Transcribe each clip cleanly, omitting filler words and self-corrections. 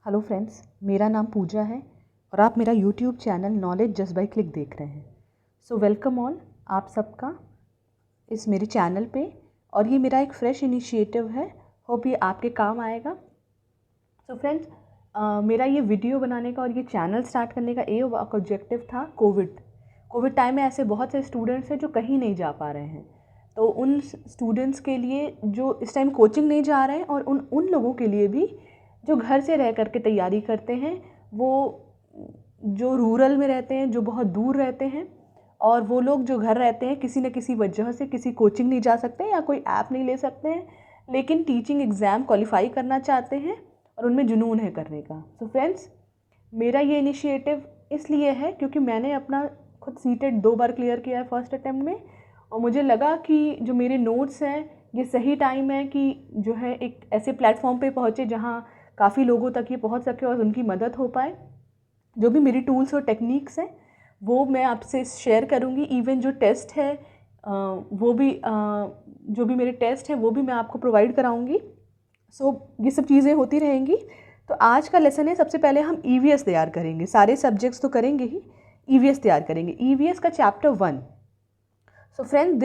Hello friends, मेरा नाम पूजा है और आप मेरा YouTube channel knowledge just by click देख रहे हैं। सो वेलकम ऑल आप सबका इस मेरे चैनल पे। और ये मेरा एक फ्रेश इनिशिएटिव है, होप ये आपके काम आएगा। सो फ्रेंड्स, मेरा ये वीडियो बनाने का और ये चैनल स्टार्ट करने का एक ऑब्जेक्टिव था कोविड टाइम में ऐसे बहुत से स्टूडेंट्स हैं जो कहीं नहीं जा पा रहे हैं। तो उन स्टूडेंट्स के लिए जो इस टाइम कोचिंग नहीं जा रहे हैं और उन लोगों के लिए भी जो घर से रह कर के तैयारी करते हैं, वो जो रूरल में रहते हैं, जो बहुत दूर रहते हैं, और वो लोग जो घर रहते हैं किसी न किसी वजह से किसी कोचिंग नहीं जा सकते या कोई ऐप नहीं ले सकते हैं, लेकिन टीचिंग एग्ज़ाम क्वालिफाई करना चाहते हैं और उनमें जुनून है करने का। सो फ्रेंड्स, मेरा ये इनिशिएटिव इसलिए है क्योंकि मैंने अपना खुद सीटेट 2 बार क्लियर किया है फर्स्ट अटैम्प्ट में, और मुझे लगा कि जो मेरे नोट्स हैं ये सही टाइम है कि जो है एक ऐसे प्लेटफॉर्म पे पहुँचे जहाँ काफ़ी लोगों तक ये पहुंच सके और उनकी मदद हो पाए। जो भी मेरी टूल्स और टेक्निक्स हैं वो मैं आपसे शेयर करूंगी। इवन जो टेस्ट है वो भी जो भी मेरे टेस्ट हैं वो भी मैं आपको प्रोवाइड कराऊंगी। सो ये सब चीज़ें होती रहेंगी। तो आज का लेसन है, सबसे पहले हम EVS तैयार करेंगे। सारे सब्जेक्ट्स तो करेंगे ही, EVS तैयार करेंगे। EVS का chapter 1। So friend,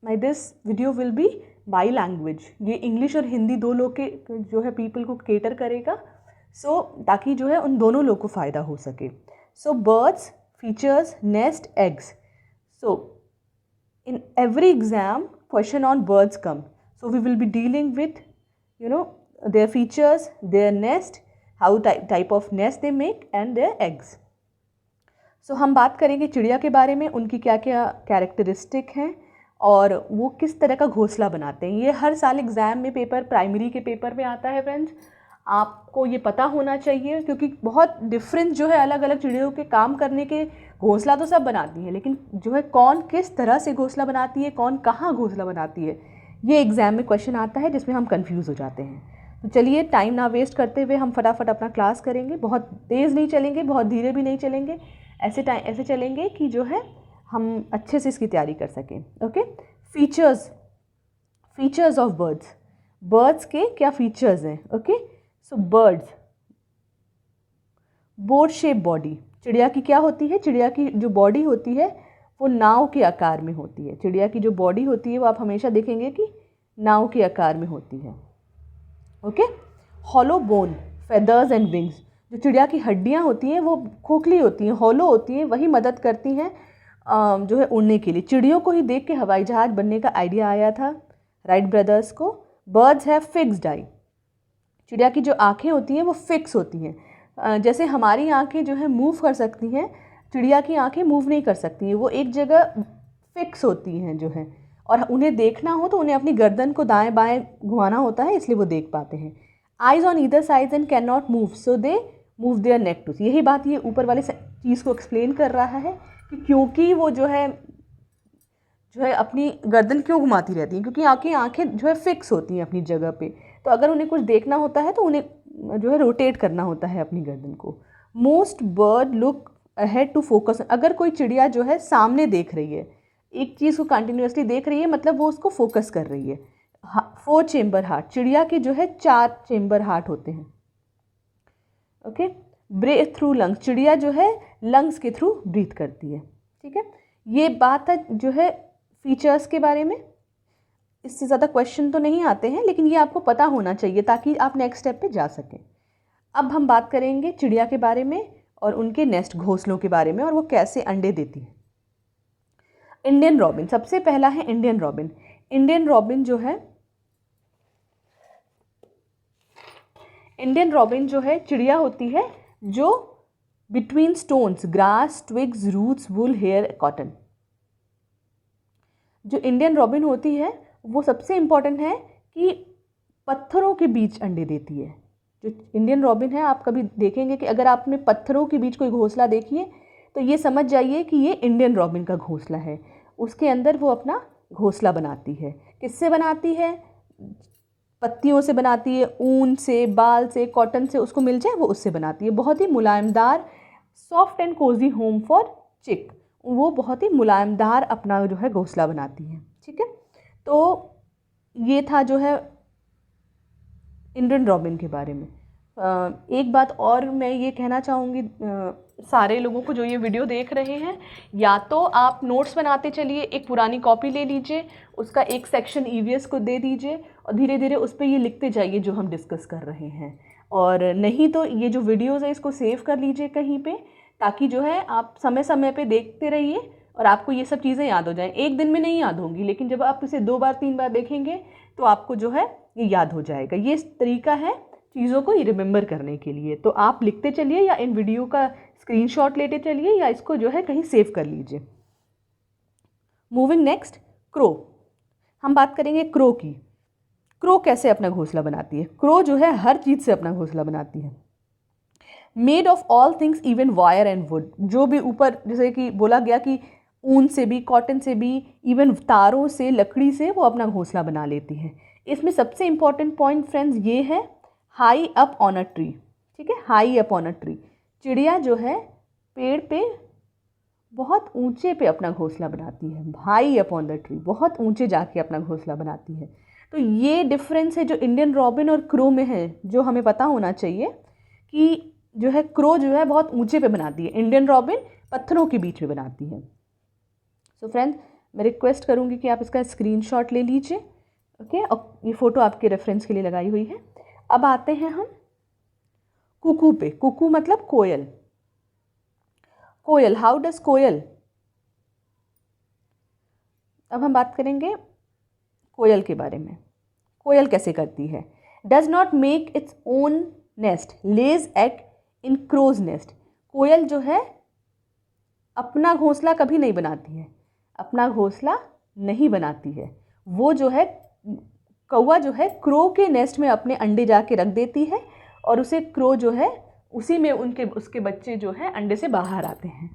this video will be by language. ये इंग्लिश और हिंदी दो लोग के जो है पीपल को केटर करेगा, ताकि जो है उन दोनों लोग को फ़ायदा हो सके। So birds, features, nest, eggs. So in every exam question on birds come, so we will be dealing with their features, their nest, how type of nest they make and their eggs. So हम बात करेंगे चिड़िया के बारे में, उनकी क्या क्या कैरेक्टरिस्टिक हैं और वो किस तरह का घोंसला बनाते हैं। ये हर साल एग्ज़ाम में प्राइमरी के पेपर में आता है फ्रेंड्स। आपको ये पता होना चाहिए क्योंकि बहुत डिफरेंस जो है अलग अलग चिड़ियों के काम करने के। घोंसला तो सब बनाती हैं, लेकिन जो है कौन किस तरह से घोंसला बनाती है, कौन कहाँ घोंसला बनाती है, ये एग्ज़ाम में क्वेश्चन आता है जिसमें हम कन्फ्यूज़ हो जाते हैं। तो चलिए टाइम ना वेस्ट करते हुए हम फटाफट अपना क्लास करेंगे। बहुत तेज़ नहीं चलेंगे, बहुत धीरे भी नहीं चलेंगे, ऐसे चलेंगे कि जो है हम अच्छे से इसकी तैयारी कर सकें। ओके, फीचर्स ऑफ बर्ड्स के क्या फीचर्स हैं। ओके, सो बोट शेप बॉडी। चिड़िया की क्या होती है, चिड़िया की जो बॉडी होती है वो नाव के आकार में होती है। चिड़िया की जो बॉडी होती है वो आप हमेशा देखेंगे कि नाव के आकार में होती है। Okay, hollow bone, feathers and wings. जो चिड़िया की हड्डियाँ होती हैं वो खोखली होती हैं, हॉलो होती हैं, वही मदद करती हैं जो है उड़ने के लिए। चिड़ियों को ही देख के हवाई जहाज़ बनने का आइडिया आया था राइट ब्रदर्स को। बर्ड्स हैव फिक्स्ड आई। चिड़िया की जो आँखें होती हैं वो फिक्स होती हैं। जैसे हमारी आँखें जो है मूव कर सकती हैं, चिड़िया की आँखें मूव नहीं कर सकती हैं, वो एक जगह फिक्स होती हैं जो है। और उन्हें देखना हो तो उन्हें अपनी गर्दन को दाएं बाएं घुमाना होता है, इसलिए वो देख पाते हैं। Eyes on either side and can not move, so they move their neck too. यही बात ये ऊपर वाले चीज़ को एक्सप्लेन कर रहा है कि क्योंकि वो जो है अपनी गर्दन क्यों घुमाती रहती हैं, क्योंकि आँखें जो है फिक्स होती हैं अपनी जगह पे। तो अगर उन्हें कुछ देखना होता है तो उन्हें जो है रोटेट करना होता है अपनी गर्दन को। Most bird look ahead to focus. अगर कोई चिड़िया जो है सामने देख रही है, एक चीज़ को कंटिन्यूसली देख रही है, मतलब वो उसको फोकस कर रही है। 4 चेम्बर हार्ट, चिड़िया के जो है 4 चेम्बर हार्ट होते हैं। ओके, ब्रीथ थ्रू लंग्स, चिड़िया जो है लंग्स के थ्रू ब्रीथ करती है। ठीक है, ये बात है जो है फीचर्स के बारे में। इससे ज़्यादा क्वेश्चन तो नहीं आते हैं, लेकिन ये आपको पता होना चाहिए ताकि आप नेक्स्ट स्टेप पे जा सकें। अब हम बात करेंगे चिड़िया के बारे में और उनके नेस्ट घोंसलों के बारे में और वो कैसे अंडे देती है। इंडियन रॉबिन, सबसे पहला है इंडियन रॉबिन। इंडियन रॉबिन जो है चिड़िया होती है जो between stones, grass, twigs, roots, wool, hair, cotton. जो इंडियन रॉबिन होती है वो सबसे इम्पॉर्टेंट है कि पत्थरों के बीच अंडे देती है। जो इंडियन रॉबिन है, आप कभी देखेंगे कि अगर आपने पत्थरों के बीच कोई घोंसला देखिए तो ये समझ जाइए कि ये इंडियन रॉबिन का घोंसला है। उसके अंदर वो अपना घोंसला बनाती है। किससे बनाती है? पत्तियों से बनाती है, ऊन से, बाल से, कॉटन से, उसको मिल जाए वो उससे बनाती है। बहुत ही मुलायमदार, soft and cosy home for chick. वो बहुत ही मुलायमदार अपना जो है घोंसला बनाती है। ठीक है, तो ये था जो है इंडियन रॉबिन के बारे में। एक बात और मैं ये कहना चाहूँगी सारे लोगों को जो ये वीडियो देख रहे हैं, या तो आप नोट्स बनाते चलिए, एक पुरानी कॉपी ले लीजिए, उसका एक सेक्शन ईवीएस को दे दीजिए और धीरे धीरे उस पर ये लिखते जाइए जो हम डिस्कस कर रहे हैं। और नहीं तो ये जो वीडियोज़ है इसको सेव कर लीजिए कहीं पे, ताकि जो है आप समय समय पे देखते रहिए और आपको ये सब चीज़ें याद हो जाएं। एक दिन में नहीं याद होंगी, लेकिन जब आप इसे 2 बार 3 बार देखेंगे तो आपको जो है ये याद हो जाएगा। ये तरीका है चीज़ों को रिमेंबर करने के लिए। तो आप लिखते चलिए या इन वीडियो का स्क्रीनशॉट लेते चलिए या इसको जो है कहीं सेव कर लीजिए। Moving next, crow. हम बात करेंगे क्रो की। क्रो कैसे अपना घोंसला बनाती है। क्रो जो है हर चीज़ से अपना घोंसला बनाती है। Made of all things even wire and would. जो भी ऊपर जैसे कि बोला गया कि ऊन से भी, कॉटन से भी, इवन तारों से, लकड़ी से वो अपना घोंसला बना लेती है। इसमें सबसे इम्पॉर्टेंट पॉइंट फ्रेंड्स ये है, high up on a tree. ठीक है, high up on a tree. चिड़िया जो है पेड़ पे बहुत ऊंचे पे अपना घोंसला बनाती है। High up on the tree, बहुत ऊंचे जाके अपना घोंसला बनाती है। तो ये डिफरेंस है जो इंडियन रॉबिन और क्रो में है, जो हमें पता होना चाहिए कि जो है क्रो जो है बहुत ऊंचे पे बनाती है, इंडियन रॉबिन पत्थरों के बीच में बनाती है। सो फ्रेंड्स, मैं रिक्वेस्ट करूँगी कि आप इसका स्क्रीनशॉट ले लीजिए। ओके, और ये फ़ोटो आपके रेफरेंस के लिए लगाई हुई है। अब आते हैं हम कुकू पे। कुकू मतलब कोयल। कोयल, हाउ डज कोयल। अब हम बात करेंगे कोयल के बारे में। कोयल कैसे करती है। Does not make its own nest, lays egg in crow's nest. कोयल जो है अपना घोंसला कभी नहीं बनाती है, अपना घोंसला नहीं बनाती है। वो जो है कौवा जो है क्रो के नेस्ट में अपने अंडे जाके रख देती है और उसे क्रो जो है उसी में उसके बच्चे जो है अंडे से बाहर आते हैं।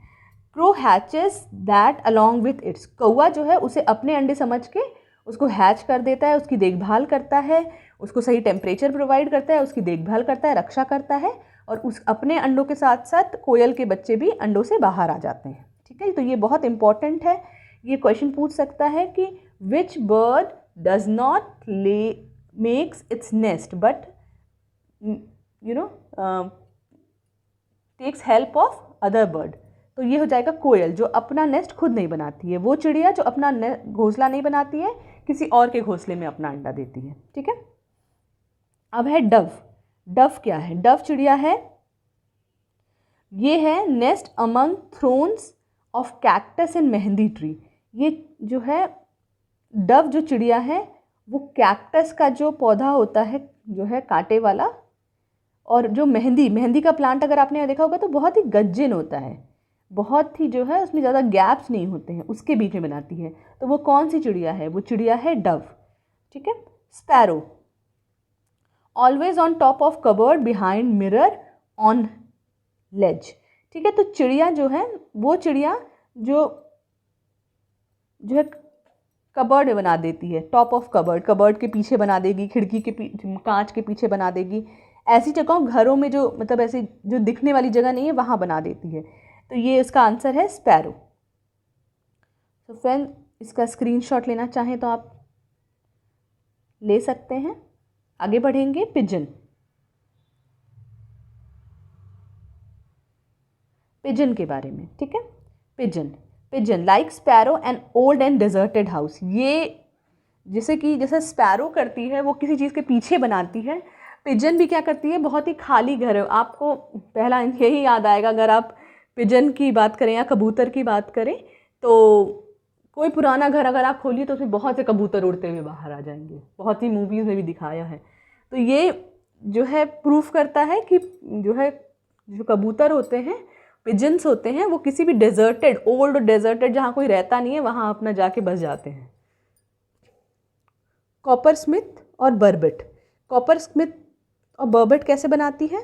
Crow hatches that along with its. कौवा जो है उसे अपने अंडे समझ के उसको हैच कर देता है, उसकी देखभाल करता है, उसको सही टेम्परेचर प्रोवाइड करता है, उसकी देखभाल करता है, रक्षा करता है, और उस अपने अंडों के साथ साथ कोयल के बच्चे भी अंडों से बाहर आ जाते हैं। ठीक है, तो ये बहुत इंपॉर्टेंट है। ये क्वेश्चन पूछ सकता है कि which bird does not lay makes its nest but takes help of other bird. तो ये हो जाएगा कोयल, जो अपना नेस्ट खुद नहीं बनाती है, वो चिड़िया जो अपना घोंसला नहीं बनाती है, किसी और के घोंसले में अपना अंडा देती है। ठीक है, अब है डव। डव क्या है। डव चिड़िया है, ये है nest among thrones of cactus and mehndi tree. ये जो है डव जो चिड़िया है वो कैक्टस का जो पौधा होता है जो है कांटे वाला, और जो मेहंदी का प्लांट अगर आपने देखा होगा तो बहुत ही गज्जिन होता है, बहुत ही जो है उसमें ज़्यादा गैप्स नहीं होते हैं, उसके बीच में बनाती है। तो वो कौन सी चिड़िया है, वो चिड़िया है डव। ठीक है, sparrow, always on top of cupboard behind mirror on ledge. ठीक है, तो चिड़िया जो है वो चिड़िया जो है कबर्ड बना देती है, टॉप ऑफ कबर्ड, कबर्ड के पीछे बना देगी, खिड़की के कांच के पीछे बना देगी, ऐसी जगहों घरों में जो मतलब ऐसी जो दिखने वाली जगह नहीं है वहाँ बना देती है। तो ये इसका आंसर है स्पैरो। तो फ्रेंड, इसका स्क्रीनशॉट लेना चाहें तो आप ले सकते हैं। आगे बढ़ेंगे पिजन। पिजन के बारे में। ठीक है, pigeon like sparrow an old and deserted house. ये जैसे स्पैरो करती है वो किसी चीज़ के पीछे बनाती है, पिजन भी क्या करती है, बहुत ही खाली घर है। आपको पहला यही याद आएगा अगर आप पिजन की बात करें या कबूतर की बात करें, तो कोई पुराना घर अगर आप खोलिए तो उसमें बहुत से कबूतर उड़ते हुए बाहर आ जाएंगे, बहुत ही मूवीज़ में भी दिखाया है। तो ये जो है प्रूफ करता है कि जो कबूतर होते हैं, पिजन्स होते हैं, वो किसी भी डेजर्टेड, ओल्ड डेजर्टेड जहाँ कोई रहता नहीं है वहाँ अपना जाके बस जाते हैं। कॉपर स्मिथ और बर्बेट। कॉपर स्मिथ और बर्बेट कैसे बनाती है,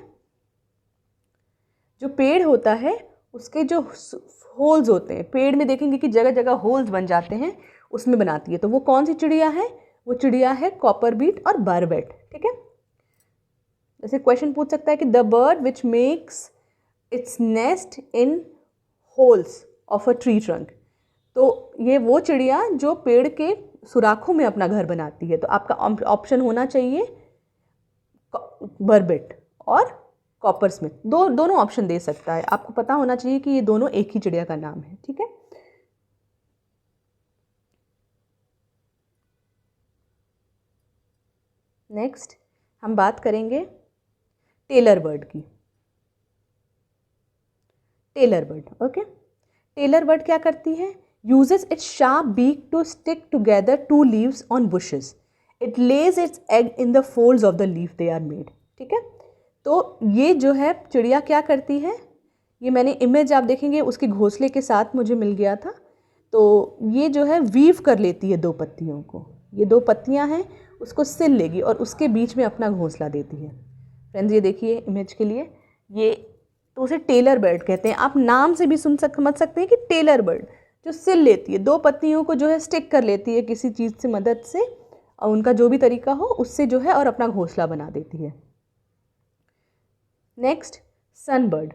जो पेड़ होता है उसके जो होल्स होते हैं, पेड़ में देखेंगे कि जगह जगह होल्स बन जाते हैं, उसमें बनाती है। तो वो कौन सी चिड़िया है, वो चिड़िया है कॉपर बीट और बर्बेट। ठीक है, जैसे क्वेश्चन पूछ सकता है कि the bird which makes its nest in holes of a tree trunk. तो ये वो चिड़िया जो पेड़ के सुराखों में अपना घर बनाती है। तो आपका ऑप्शन होना चाहिए बर्बेट। और कॉपर स्मिथ, दोनों ऑप्शन दे सकता है। आपको पता होना चाहिए कि ये दोनों एक ही चिड़िया का नाम है, ठीक है। नेक्स्ट हम बात करेंगे टेलर बर्ड की। Tailor bird, okay. Tailor bird क्या करती है? Uses its sharp beak to stick together two leaves on bushes. It lays its egg in the folds of the leaf they are made, ठीक है। तो ये जो है चिड़िया क्या करती है, ये मैंने इमेज आप देखेंगे उसके घोंसले के साथ मुझे मिल गया था। तो ये जो है वीव कर लेती है 2 पत्तियों को, ये 2 पत्तियां हैं, उसको सिल लेगी और उसके बीच में अपना घोंसला देती है। फ्रेंड्स ये देखिए इमेज के लिए, ये तो उसे टेलर बर्ड कहते हैं। आप नाम से भी समझ सकते हैं कि टेलर बर्ड जो सिल लेती है, 2 पत्तियों को जो है स्टिक कर लेती है किसी चीज़ से मदद से, और उनका जो भी तरीका हो उससे जो है और अपना घोंसला बना देती है। Next sunbird.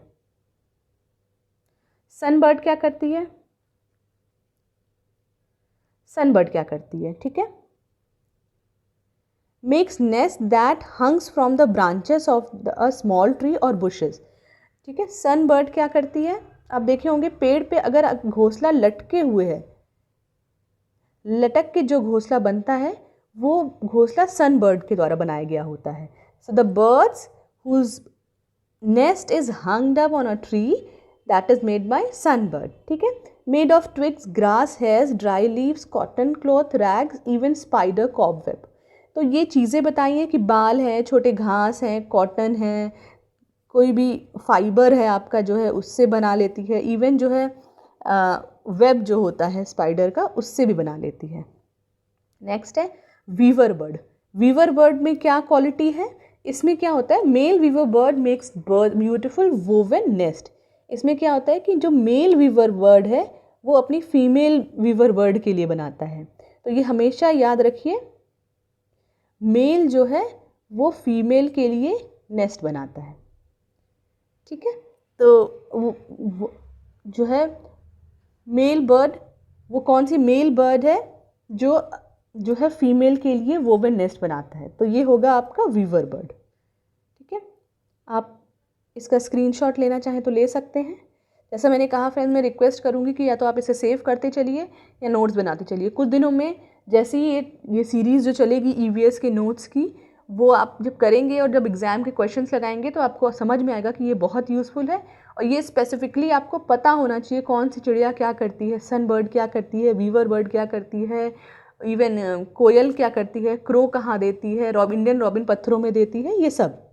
सनबर्ड क्या करती है? सनबर्ड क्या करती है, ठीक है, makes nest that hangs from the branches of a small tree और बुशेस, ठीक है। सनबर्ड क्या करती है? आप देखे होंगे पेड़ पे अगर घोंसला लटके हुए है, लटक के जो घोंसला बनता है वो घोंसला सनबर्ड के द्वारा बनाया गया होता है। So the birds whose nest is hanged up on a tree that is made by sunbird, ठीक है। Made of twigs, grass, hairs, dry leaves, cotton cloth, rags, even spider cobweb. तो ये चीज़ें बताई हैं कि बाल हैं, छोटे घास हैं, कॉटन है, कोई भी फाइबर है आपका जो है उससे बना लेती है, इवन जो है वेब जो होता है स्पाइडर का उससे भी बना लेती है। नेक्स्ट है वीवर बर्ड। वीवर बर्ड में क्या क्वालिटी है? इसमें क्या होता है, male weaver bird makes beautiful woven nest. इसमें क्या होता है कि जो मेल वीवर बर्ड है वो अपनी फीमेल वीवर बर्ड के लिए बनाता है। तो ये हमेशा याद रखिए, मेल जो है वो फीमेल के लिए नेस्ट बनाता है, ठीक है। तो वो जो है मेल बर्ड, वो कौन सी मेल बर्ड है जो है फीमेल के लिए वोवन नेस्ट बनाता है, तो ये होगा आपका वीवर बर्ड, ठीक है। आप इसका स्क्रीनशॉट लेना चाहें तो ले सकते हैं। जैसा मैंने कहा फ्रेंड्स, मैं रिक्वेस्ट करूंगी कि या तो आप इसे सेव करते चलिए या नोट्स बनाते चलिए। कुछ दिनों में जैसे ही ये सीरीज़ जो चलेगी ईवीएस के नोट्स की, वो आप जब करेंगे और जब एग्ज़ाम के क्वेश्चंस लगाएंगे तो आपको समझ में आएगा कि ये बहुत यूज़फुल है। और ये स्पेसिफिकली आपको पता होना चाहिए कौन सी चिड़िया क्या करती है, सन बर्ड क्या करती है, वीवर बर्ड क्या करती है, इवन कोयल क्या करती है, क्रो कहाँ देती है, इंडियन रॉबिन पत्थरों में देती है, ये सब।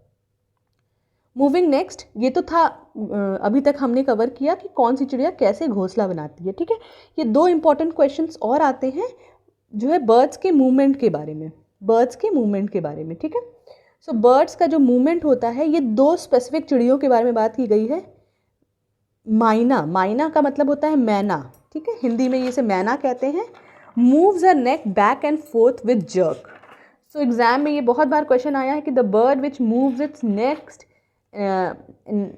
मूविंग नेक्स्ट, ये तो था अभी तक हमने कवर किया कि कौन सी चिड़िया कैसे घोंसला बनाती है, ठीक है। ये 2 इंपॉर्टेंट क्वेश्चंस और आते हैं जो है बर्ड्स के मूवमेंट के बारे में, बर्ड्स के मूवमेंट के बारे में, ठीक है। सो बर्ड्स का जो मूवमेंट होता है, ये 2 स्पेसिफिक चिड़ियों के बारे में बात की गई है। माइना, माइना का मतलब होता है मैना, ठीक है, हिंदी में ये इसे मैना कहते हैं। Moves a neck back and fourth with jerk. So exam में ये बहुत बार क्वेश्चन आया है कि the bird which moves it's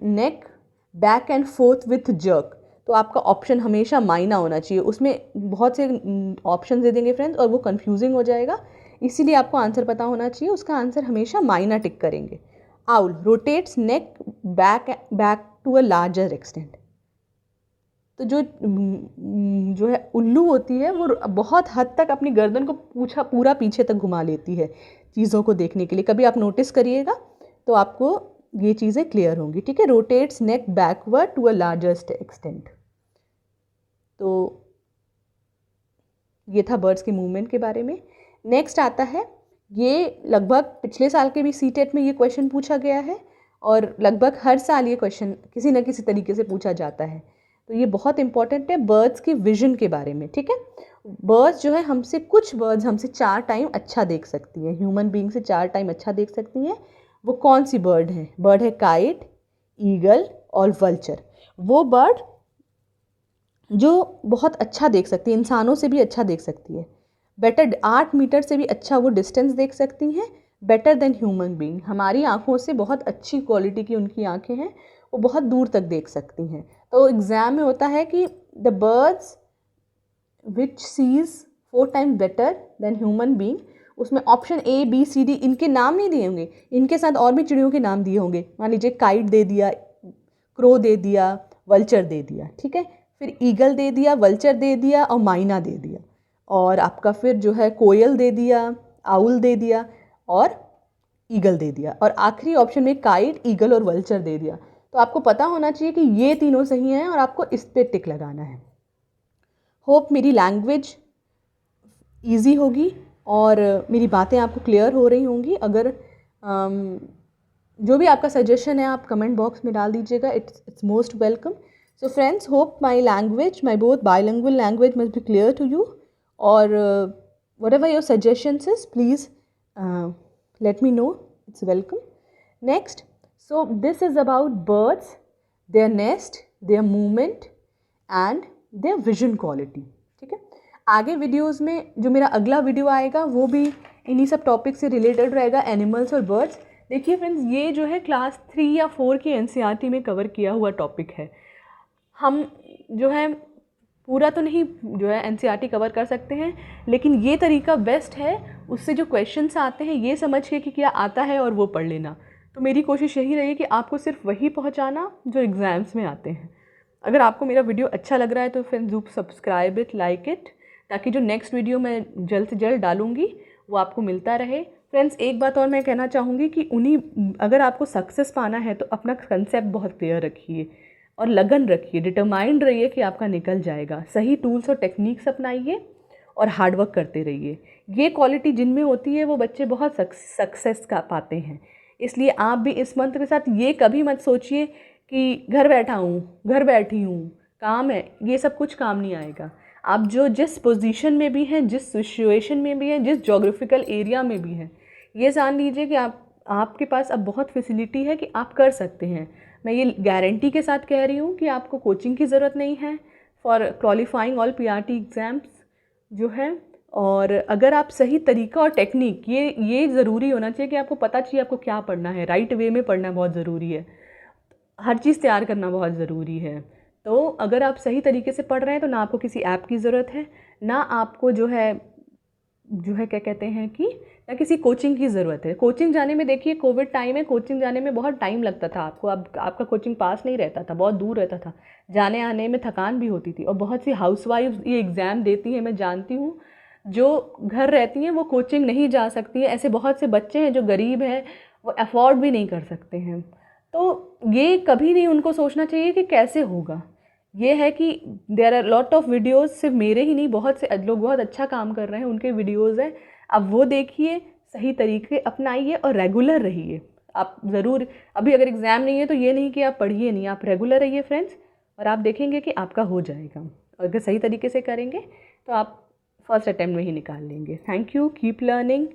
neck back and fourth with jerk. तो आपका ऑप्शन हमेशा माइना होना चाहिए। उसमें बहुत से ऑप्शन दे देंगे फ्रेंड्स और वो कंफ्यूजिंग हो जाएगा, इसीलिए आपको आंसर पता होना चाहिए। उसका आंसर हमेशा माइना टिक करेंगे। Owl rotates neck back to a larger extent. तो जो है उल्लू होती है वो बहुत हद तक अपनी गर्दन को पूरा पीछे तक घुमा लेती है चीज़ों को देखने के लिए। कभी आप नोटिस करिएगा तो आपको ये चीज़ें क्लियर होंगी, ठीक है। Rotates neck backward to a largest extent. तो ये था बर्ड्स के मूवमेंट के बारे में। नेक्स्ट आता है, ये लगभग पिछले साल के भी सीटेट में ये क्वेश्चन पूछा गया है और लगभग हर साल ये क्वेश्चन किसी न किसी तरीके से पूछा जाता है। तो ये बहुत इंपॉर्टेंट है बर्ड्स के विजन के बारे में, ठीक है। बर्ड्स जो है हमसे, कुछ बर्ड्स हमसे 4 टाइम अच्छा देख सकती हैं, ह्यूमन बीइंग से 4 टाइम अच्छा देख सकती हैं। वो कौन सी बर्ड है? बर्ड है काइट, ईगल और वल्चर। वो बर्ड जो बहुत अच्छा देख सकती है, इंसानों से भी अच्छा देख सकती है, बेटर 8 मीटर से भी अच्छा वो डिस्टेंस देख सकती हैं, बेटर देन ह्यूमन बीइंग। हमारी आँखों से बहुत अच्छी क्वालिटी की उनकी आँखें हैं, वो बहुत दूर तक देख सकती हैं। तो एग्ज़ाम में होता है कि the birds which sees 4 time better than human being, उसमें option A B C D इनके नाम नहीं दिए होंगे, इनके साथ और भी चिड़ियों के नाम दिए होंगे। मान लीजिए काइट दे दिया, क्रो दे दिया, वल्चर दे दिया, ठीक है। फिर ईगल दे दिया, वल्चर दे दिया और माइना दे दिया, और आपका फिर जो है कोयल दे दिया, आउल दे दिया और ईगल दे दिया, और आखिरी ऑप्शन में काइट, ईगल और वल्चर दे दिया। तो आपको पता होना चाहिए कि ये तीनों सही हैं और आपको इस पे टिक लगाना है। होप मेरी लैंग्वेज ईजी होगी और मेरी बातें आपको क्लियर हो रही होंगी। अगर जो भी आपका सजेशन है आप कमेंट बॉक्स में डाल दीजिएगा, it's most welcome. So friends, hope my language, my both bilingual language must be clear to you, or whatever your suggestions is, please let me know, it's welcome. Next, so this is about birds, their nest, their movement and their vision quality, ठीक है। आगे videos में जो मेरा अगला video आएगा वो भी इन्हीं सब टॉपिक से रिलेटेड रहेगा, एनिमल्स और बर्ड्स। देखिए फ्रेंड्स, ये जो है क्लास 3 या 4 की एनसीईआरटी में कवर किया हुआ टॉपिक है। हम जो है पूरा तो नहीं जो है एनसीईआरटी कवर कर सकते हैं, लेकिन ये तरीका बेस्ट है। उससे जो क्वेश्चंस आते हैं ये समझ के कि क्या आता है और वो पढ़ लेना। तो मेरी कोशिश यही रही कि आपको सिर्फ वही पहुंचाना जो एग्ज़ाम्स में आते हैं। अगर आपको मेरा वीडियो अच्छा लग रहा है तो friends do subscribe it, like it, ताकि जो नेक्स्ट वीडियो मैं जल्द से जल्द डालूँगी वो आपको मिलता रहे। फ्रेंड्स एक बात और मैं कहना चाहूँगी कि अगर आपको सक्सेस पाना है तो अपना कंसेप्ट बहुत क्लियर रखिए और लगन रखिए, डिटरमाइंड रहिए कि आपका निकल जाएगा। सही टूल्स और टेक्निक्स अपनाइए और हार्डवर्क करते रहिए। ये क्वालिटी जिनमें होती है वो बच्चे बहुत सक्सेस का पाते हैं। इसलिए आप भी इस मंत्र के साथ ये कभी मत सोचिए कि घर बैठा हूँ, घर बैठी हूँ, काम है, ये सब कुछ काम नहीं आएगा। आप जो जिस पोजीशन में भी हैं, जिस सिचुएशन में भी हैं, जिस जोग्राफिकल एरिया में भी हैं, ये जान लीजिए कि आपके पास अब बहुत फैसिलिटी है कि आप कर सकते हैं। मैं ये गारंटी के साथ कह रही हूँ कि आपको कोचिंग की ज़रूरत नहीं है for qualifying all PRT exams जो है। और अगर आप सही तरीका और टेक्निक, ये ज़रूरी होना चाहिए कि आपको पता चाहिए आपको क्या पढ़ना है, राइट वे में पढ़ना बहुत ज़रूरी है, हर चीज़ तैयार करना बहुत ज़रूरी है। तो अगर आप सही तरीके से पढ़ रहे हैं तो ना आपको किसी ऐप की ज़रूरत है, ना आपको जो है क्या कहते हैं कि ना किसी कोचिंग की ज़रूरत है। कोचिंग जाने में देखिए कोविड टाइम में कोचिंग जाने में बहुत टाइम लगता था आपको, आपका कोचिंग पास नहीं रहता था, बहुत दूर रहता था, जाने आने में थकान भी होती थी। और बहुत सी हाउसवाइफ्स ये एग्ज़ाम देती हैं, मैं जानती हूँ, जो घर रहती हैं वो कोचिंग नहीं जा सकती हैं। ऐसे बहुत से बच्चे हैं जो गरीब हैं, वो अफोर्ड भी नहीं कर सकते हैं। तो ये कभी नहीं उनको सोचना चाहिए कि कैसे होगा। ये है कि there are lot of videos, सिर्फ मेरे ही नहीं, बहुत से लोग बहुत अच्छा काम कर रहे हैं, उनके वीडियोज़ हैं, आप वो देखिए, सही तरीके अपनाइए और रेगुलर रहिए। आप ज़रूर, अभी अगर एग्ज़ाम नहीं है तो ये नहीं कि आप पढ़िए नहीं, आप रेगुलर रहिए फ्रेंड्स, और आप देखेंगे कि आपका हो जाएगा। और अगर सही तरीके से करेंगे तो आप फर्स्ट अटैम्प्ट में ही निकाल लेंगे। Thank you, keep learning.